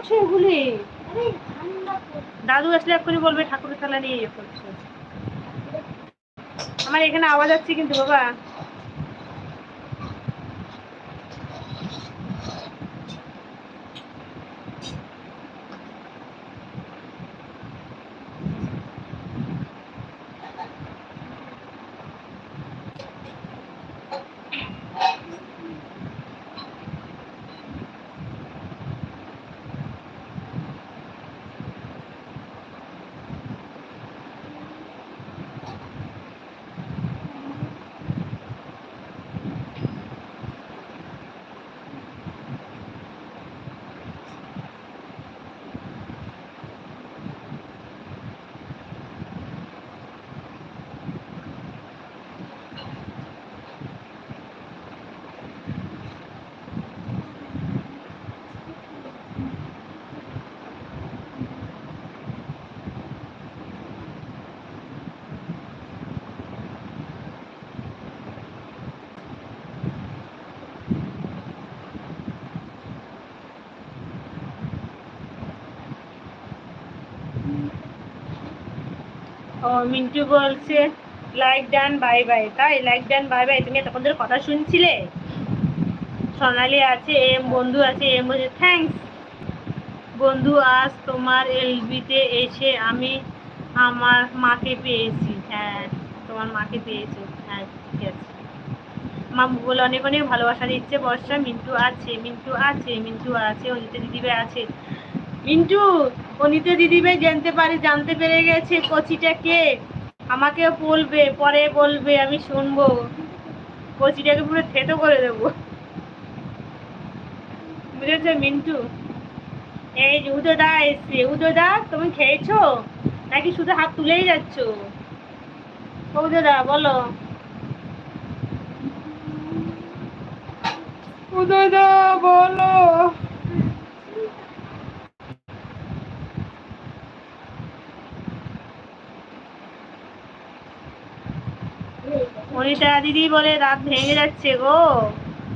করছো এগুলি? দাদু আসলে এক্ষুনি বলবে ঠাকুরের থালা নিয়ে ইয়ে করছো। আমার এখানে আওয়াজ আসছে কিন্তু বাবা। ও মিন্টু বলছে লাইক ডান বাই বাই। তাই লাইক ডান বাই বাই, তুমি এতক্ষণ ধরে কথা শুনছিলে? সোনালি আছে, এম বন্ধু আছে, এম বলছে থ্যাঙ্কস বন্ধু, আজ তোমার এলবিতে এসে আমি আমার মাকে পেয়েছি। হ্যাঁ, তোমার মাকে পেয়েছো। হ্যাঁ ঠিক আছে। মা বলে অনেক অনেক ভালোবাসা দিচ্ছে বর্ষা। মিন্টু আছে, মিন্টু আছে, মিন্টু আছে, অনিতা দিদিভাই আছে। মিন্টু, অনিতা দিদিভাই জানতে পেরে গেছে কচিটা কে। আমাকে বলবে, পরে বলবে, আমি শুনবো। কচিটাকে পুরো থেতো করে দেবো, বুঝেছো মিন্টু? এই যে উদয়দা এসছে। উদয়দা, তুমি খেয়েছো নাকি শুধু হাত তুলেই যাচ্ছ? উদয়দা বলো। উদয়দা বলো। অনিতা দিদি বলে রাত ভেঙে যাচ্ছে গো।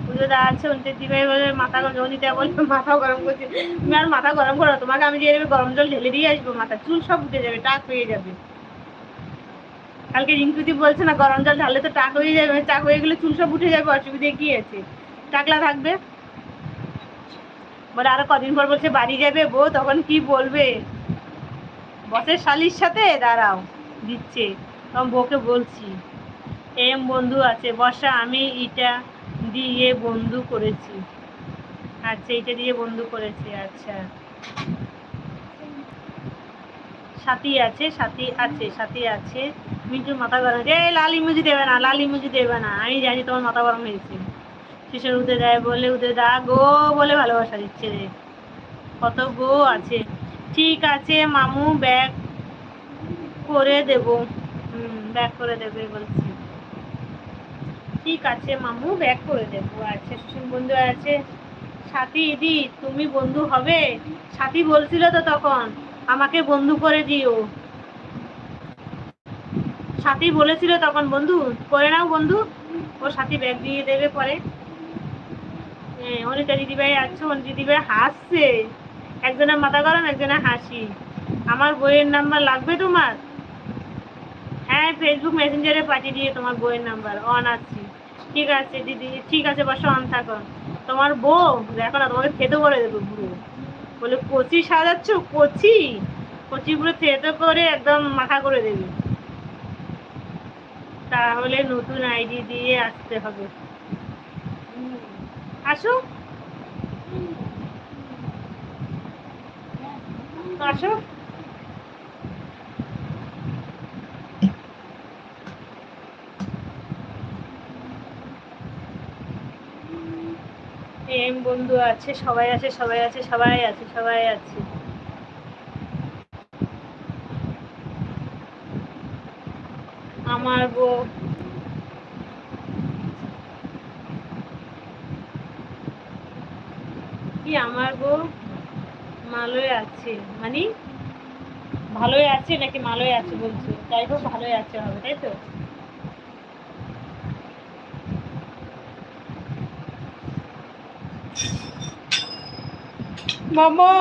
পুজোটা আছে, অনিতা দিদিভাই বলে মাথা, অনিতা বলে মাথা গরম করছে। তুমি আর মাথা গরম করো, তোমাকে আমি যে গরম জল ঢেলে দিয়ে আসবো, মাথা চুল সব উঠে যাবে, টাক হয়ে যাবে। কালকে রিঙ্কুদি বলছে না গরম জল ঢালে তো টাক হয়ে যাবে, টাক হয়ে গেলে চুল সব উঠে যাবে, অসুবিধে কি আছে, টাকলা থাকবে। বলে আরো কদিন পর বলছে বাড়ি যাবে বউ, তখন কি বলবে? বসের শালির সাথে দাঁড়াও দিচ্ছে, তখন বউকে বলছি। এম বন্ধু আছে বর্ষা, আমি এটা দিয়ে বন্ধু করেছি। আচ্ছা, এটা দিয়ে বন্ধু করেছি। আচ্ছা, সাথী আছে, সাথী আছে, সাথী আছে। মিন্টুর মাথা গরম হয়েছে। এই লাল ইমোজি দেবে না, লাল ইমোজি দেবে না, আমি জানি তোমার মাথা গরম হয়েছে। শিশুর উদে দেয় বলে, উদে দা গো বলে ভালোবাসা দিচ্ছে রে। কত গো আছে। ঠিক আছে মামু, ব্যাক করে দেব। ব্যাক করে দেবে বলছি। ঠিক আছে মামু, ব্যাক করে দেবো। আচ্ছা, সুশীল বন্ধু আছে। সাথী দিদি, তুমি বন্ধু হবে? সাথী বলছিল তো তখন আমাকে বন্ধু করে দিও। সাথী বলেছিল তখন বন্ধু করে নাও বন্ধু। ও সাথী ব্যাগ দিয়ে দেবে পরে। হ্যাঁ, অনিতা দিদিভাই আছে, অনিতা দিদিভাই হাসছে। একজনের মাথা গরম, একজনের হাসি। আমার বইয়ের নাম্বার লাগবে তোমার? হ্যাঁ, ফেসবুক মেসেঞ্জারে পাঠিয়ে দিয়ে তোমার বইয়ের নাম্বার। অন আছি। ঠিক আছে দিদি, ঠিক আছে বসো, অন থাকো। তোমার বউ দেখো না, তোমাকে খেতে করে দেবো পুরো। বলে কচি সাজাচ্ছ, কচি কচি পুরো থেতো করে একদম মাথা করে দেবে। তাহলে নতুন আইডি দিয়ে আসতে হবে। আসো, আসো। এম বন্ধু আছে, সবাই আছে, সবাই আছে, সবাই আছে, সবাই আছে। আমার বউ কি, আমার বউ মালয় আছে মানে ভালোই আছে নাকি মালয় আছে বলছো? যাই হোক, ভালোই আছে হবে, তাই তো? মামা